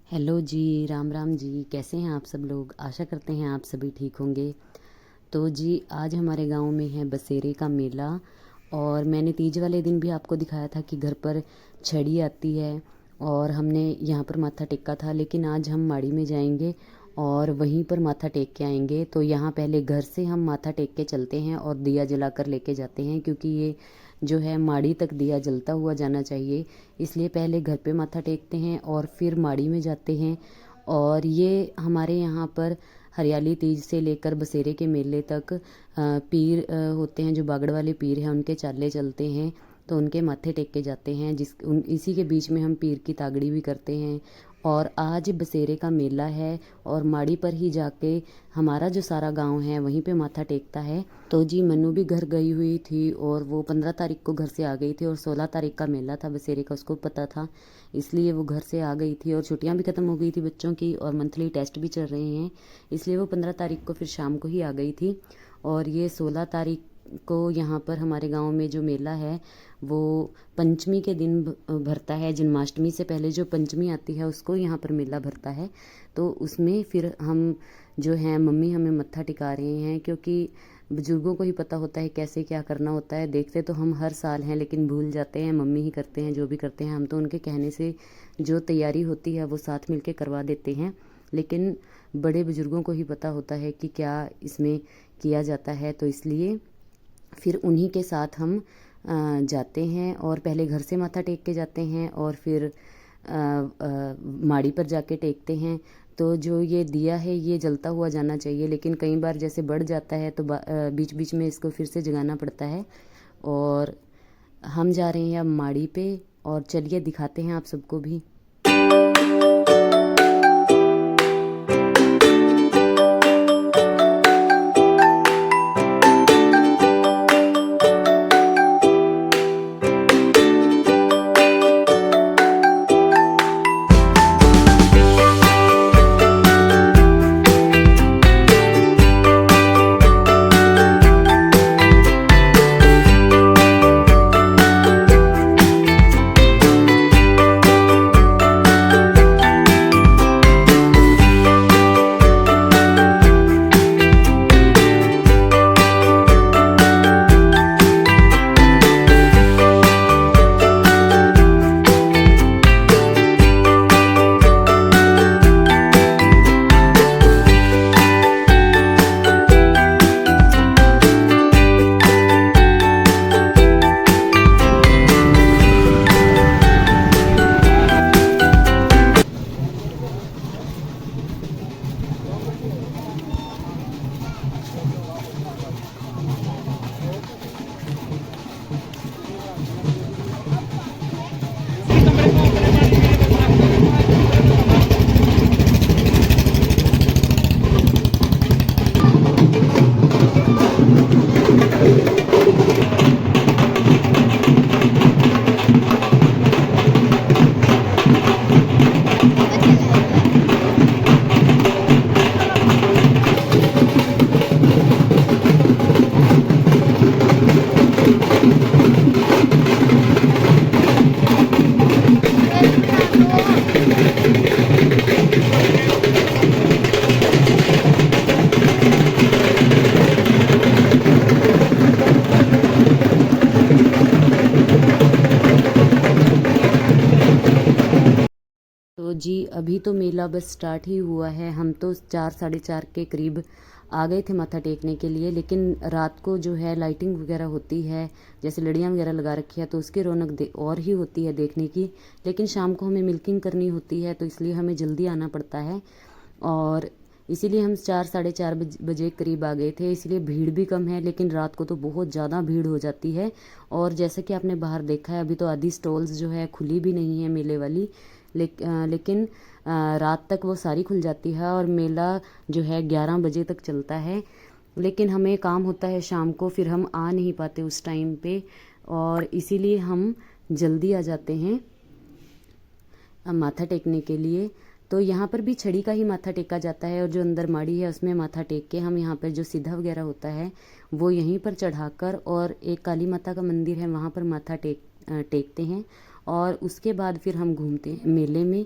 Hello जी, राम राम जी। कैसे हैं आप सब लोग? आशा करते हैं आप सभी ठीक होंगे। तो जी आज हमारे गांव में है बसेरे का मेला। और मैंने तीज वाले दिन भी आपको दिखाया था कि घर पर छड़ी आती है और हमने यहाँ पर माथा टेका था। लेकिन आज हम माड़ी में जाएंगे और वहीं पर माथा टेक के आएंगे। तो यहाँ पहले घर से हम माथा टेक के चलते हैं और दिया जलाकर लेके जाते हैं, क्योंकि ये जो है माड़ी तक दिया जलता हुआ जाना चाहिए। इसलिए पहले घर पे माथा टेकते हैं और फिर माड़ी में जाते हैं। और ये हमारे यहाँ पर हरियाली तीज से लेकर बसेरे के मेले तक पीर होते हैं, जो बागड़ वाले पीर हैं उनके चाले चलते हैं। तो उनके माथे टेक के जाते हैं, इसी के बीच में हम पीर की तागड़ी भी करते हैं। और आज बसेरे का मेला है और माड़ी पर ही जाके हमारा जो सारा गांव है वहीं पे माथा टेकता है। तो जी मनु भी घर गई हुई थी और वो 15 तारीख को घर से आ गई थी और 16 तारीख का मेला था बसेरे का, उसको पता था, इसलिए वो घर से आ गई थी। और छुट्टियां भी ख़त्म हो गई थी बच्चों की और मंथली टेस्ट भी चल रहे हैं, इसलिए वो 15 तारीख को फिर शाम को ही आ गई थी। और ये 16 तारीख को यहाँ पर हमारे गांव में जो मेला है वो पंचमी के दिन भरता है। जन्माष्टमी से पहले जो पंचमी आती है उसको यहाँ पर मेला भरता है। तो उसमें फिर हम जो हैं मम्मी हमें मत्था टिका रहे हैं, क्योंकि बुजुर्गों को ही पता होता है कैसे क्या करना होता है। देखते तो हम हर साल हैं लेकिन भूल जाते हैं, मम्मी ही करते हैं जो भी करते हैं। हम तो उनके कहने से जो तैयारी होती है वो साथ मिलके करवा देते हैं, लेकिन बड़े बुजुर्गों को ही पता होता है कि क्या इसमें किया जाता है। तो इसलिए फिर उन्हीं के साथ हम जाते हैं और पहले घर से माथा टेक के जाते हैं और फिर माड़ी पर जाके टेकते हैं। तो जो ये दिया है ये जलता हुआ जाना चाहिए, लेकिन कई बार जैसे बढ़ जाता है तो बीच बीच में इसको फिर से जगाना पड़ता है। और हम जा रहे हैं अब माड़ी पे और चलिए दिखाते हैं आप सबको भी। तो जी अभी तो मेला बस स्टार्ट ही हुआ है। हम तो 4 साढ़े 4 के करीब आ गए थे माथा टेकने के लिए, लेकिन रात को जो है लाइटिंग वगैरह होती है, जैसे लड़ियाँ वगैरह लगा रखी है, तो उसकी रौनक और ही होती है देखने की। लेकिन शाम को हमें मिल्किंग करनी होती है तो इसलिए हमें जल्दी आना पड़ता है। और इसीलिए हम 4 साढ़े 4 बजे करीब आ गए थे। इसलिए भीड़ भी कम है, लेकिन रात को तो बहुत ज़्यादा भीड़ हो जाती है। और जैसे कि आपने बाहर देखा है अभी तो आधी स्टॉल्स जो है खुली भी नहीं है मेले वाली, लेकिन रात तक वो सारी खुल जाती है और मेला जो है 11 बजे तक चलता है। लेकिन हमें काम होता है शाम को, फिर हम आ नहीं पाते उस टाइम पे, और इसीलिए हम जल्दी आ जाते हैं माथा टेकने के लिए। तो यहाँ पर भी छड़ी का ही माथा टेका जाता है और जो अंदर माड़ी है उसमें माथा टेक के हम यहाँ पर जो सीधा वगैरह होता है वो यहीं पर चढ़ाकर, और एक काली माता का मंदिर है वहाँ पर माथा टेकते हैं। और उसके बाद फिर हम घूमते हैं मेले में।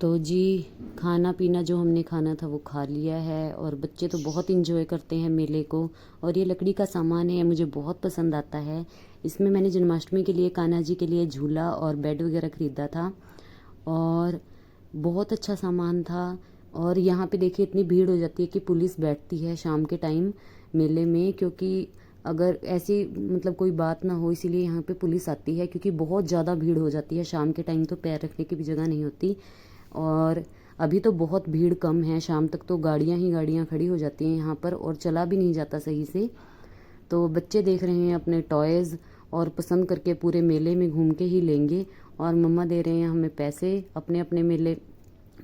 तो जी खाना पीना जो हमने खाना था वो खा लिया है और बच्चे तो बहुत इंजॉय करते हैं मेले को। और ये लकड़ी का सामान है, मुझे बहुत पसंद आता है। इसमें मैंने जन्माष्टमी के लिए कान्हा जी के लिए झूला और बेड वगैरह ख़रीदा था और बहुत अच्छा सामान था। और यहाँ पे देखिए इतनी भीड़ हो जाती है कि पुलिस बैठती है शाम के टाइम मेले में, क्योंकि अगर ऐसी मतलब कोई बात ना हो इसीलिए यहाँ पे पुलिस आती है, क्योंकि बहुत ज़्यादा भीड़ हो जाती है शाम के टाइम, तो पैर रखने की भी जगह नहीं होती। और अभी तो बहुत भीड़ कम है, शाम तक तो गाड़ियाँ ही गाड़ियाँ खड़ी हो जाती हैं यहाँ पर और चला भी नहीं जाता सही से। तो बच्चे देख रहे हैं अपने टॉयज़ और पसंद करके पूरे मेले में घूम के ही लेंगे। और मम्मा दे रहे हैं हमें पैसे अपने अपने मेले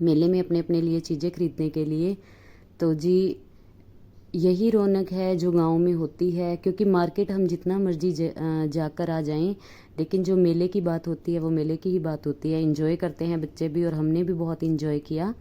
मेले में अपने अपने लिए चीज़ें खरीदने के लिए। तो जी यही रौनक है जो गांव में होती है, क्योंकि मार्केट हम जितना मर्जी जाकर आ जाएं, लेकिन जो मेले की बात होती है वो मेले की ही बात होती है। एंजॉय करते हैं बच्चे भी और हमने भी बहुत एंजॉय किया।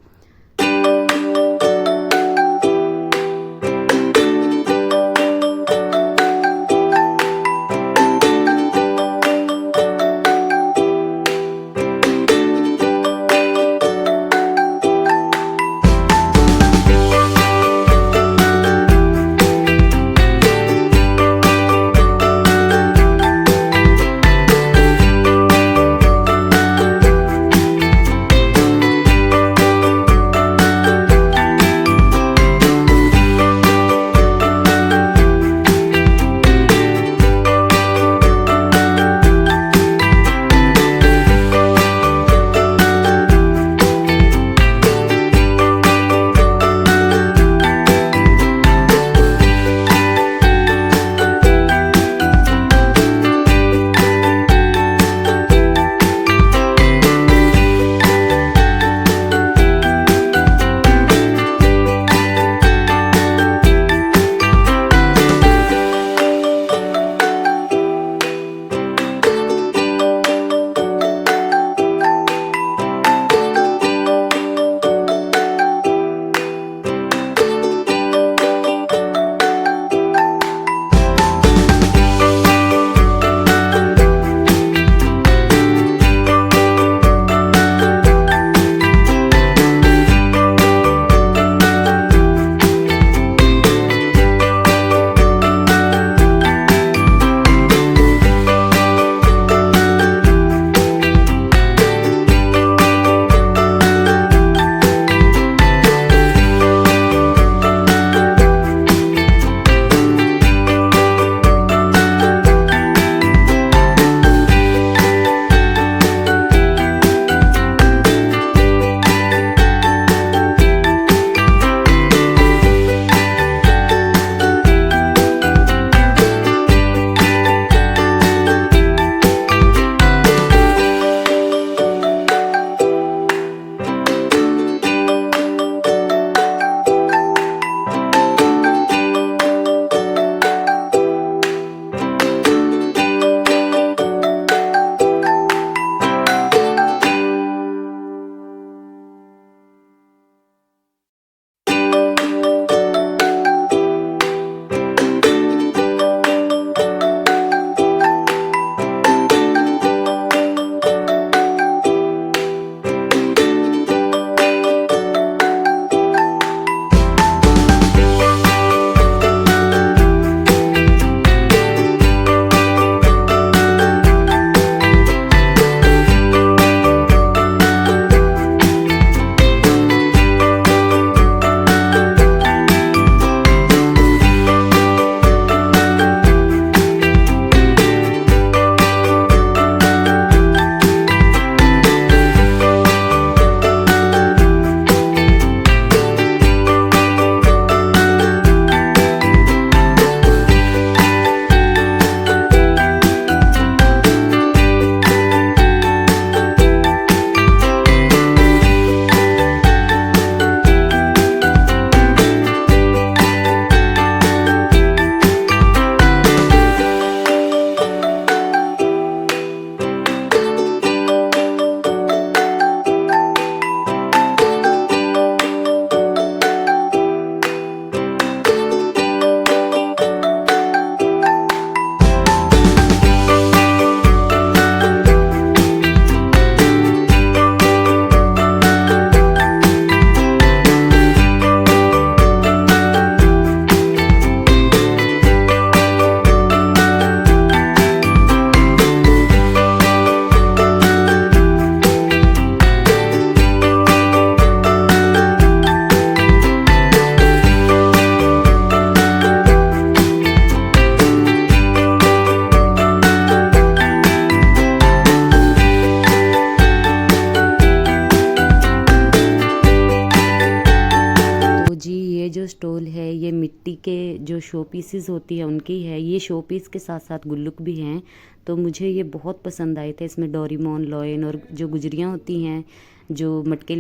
मिट्टी के जो शो पीसेस होती है उनकी है। ये शो पीस के साथ साथ गुल्लुक भी हैं, तो मुझे ये बहुत पसंद आए थे। इसमें डोरेमोन, लॉयन और जो गुजरियाँ होती हैं जो मटके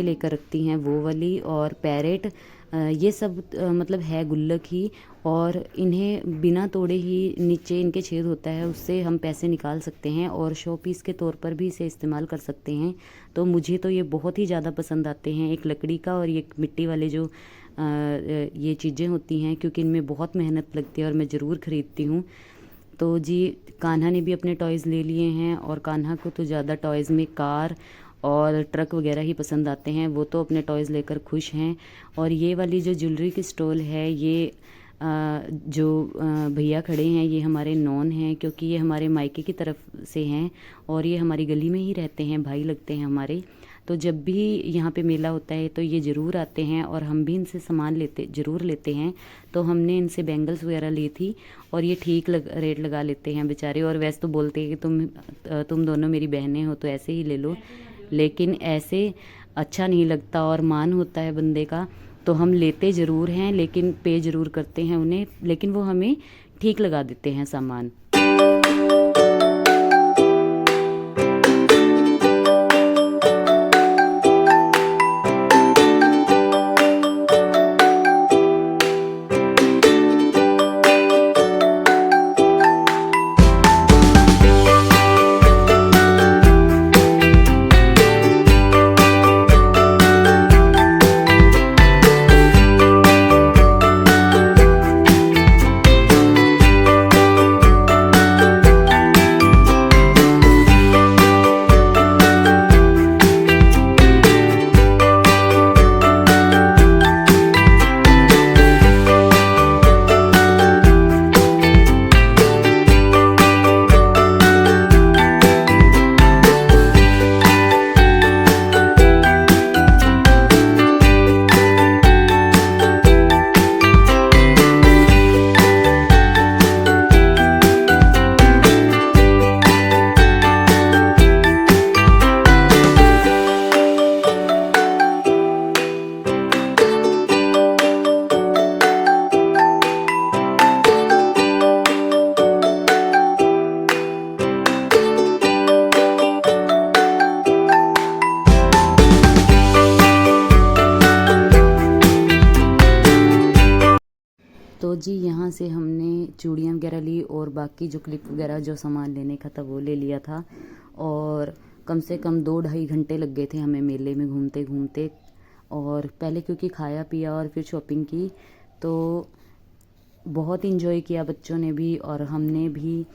लेकर रखती हैं वो वाली, और पैरेट, ये सब मतलब है गुल्लक ही। और इन्हें बिना तोड़े ही नीचे इनके छेद होता है, उससे हम पैसे निकाल सकते हैं और शो पीस के तौर पर भी इसे इस्तेमाल कर सकते हैं। तो मुझे तो ये बहुत ही ज़्यादा पसंद आते हैं, एक लकड़ी का और एक मिट्टी वाले जो ये चीज़ें होती हैं, क्योंकि इनमें बहुत मेहनत लगती है और मैं ज़रूर ख़रीदती हूँ। तो जी कान्हा ने भी अपने टॉयज़ ले लिए हैं, और कान्हा को तो ज़्यादा टॉयज़ में कार और ट्रक वगैरह ही पसंद आते हैं, वो तो अपने टॉयज़ लेकर खुश हैं। और ये वाली जो ज्वेलरी की स्टॉल है, ये जो भैया खड़े हैं ये हमारे नॉन हैं, क्योंकि ये हमारे मायके की तरफ से हैं और ये हमारी गली में ही रहते हैं, भाई लगते हैं हमारे। तो जब भी यहाँ पे मेला होता है तो ये ज़रूर आते हैं और हम भी इनसे सामान ज़रूर लेते हैं। तो हमने इनसे बैंगल्स वगैरह ली थी और ये ठीक रेट लगा लेते हैं बेचारे। और वैसे तो बोलते हैं कि तुम दोनों मेरी बहनें हो तो ऐसे ही ले लो, लेकिन ऐसे अच्छा नहीं लगता और मान होता है बंदे का, तो हम लेते ज़रूर हैं लेकिन पे ज़रूर करते हैं उन्हें, लेकिन वो हमें ठीक लगा देते हैं सामान। तो जी यहाँ से हमने चूड़ियाँ वगैरह ली और बाकी जो क्लिप वगैरह जो सामान लेने का था वो ले लिया था। और कम से कम 2-2.5 घंटे लग गए थे हमें मेले में घूमते घूमते। और पहले क्योंकि खाया पिया और फिर शॉपिंग की, तो बहुत इंजॉय किया बच्चों ने भी और हमने भी,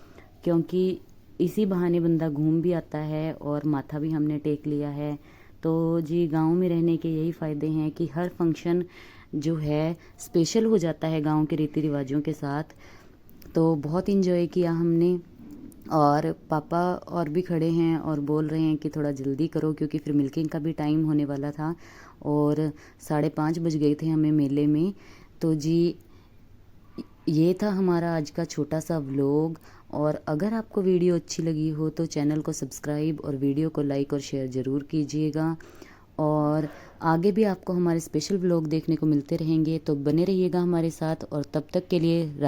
क्योंकि इसी बहाने बंदा घूम भी आता है और माथा भी हमने टेक लिया है। तो जी गांव में रहने के यही फ़ायदे हैं कि हर फंक्शन जो है स्पेशल हो जाता है गांव के रीति रिवाजों के साथ। तो बहुत इंजॉय किया हमने। और पापा और भी खड़े हैं और बोल रहे हैं कि थोड़ा जल्दी करो, क्योंकि फिर मिल्किंग का भी टाइम होने वाला था और 5:30 बज गए थे हमें मेले में। तो जी ये था हमारा आज का छोटा सा व्लॉग। और अगर आपको वीडियो अच्छी लगी हो तो चैनल को सब्सक्राइब और वीडियो को लाइक और शेयर ज़रूर कीजिएगा। और आगे भी आपको हमारे स्पेशल व्लॉग देखने को मिलते रहेंगे, तो बने रहिएगा हमारे साथ। और तब तक के लिए राम।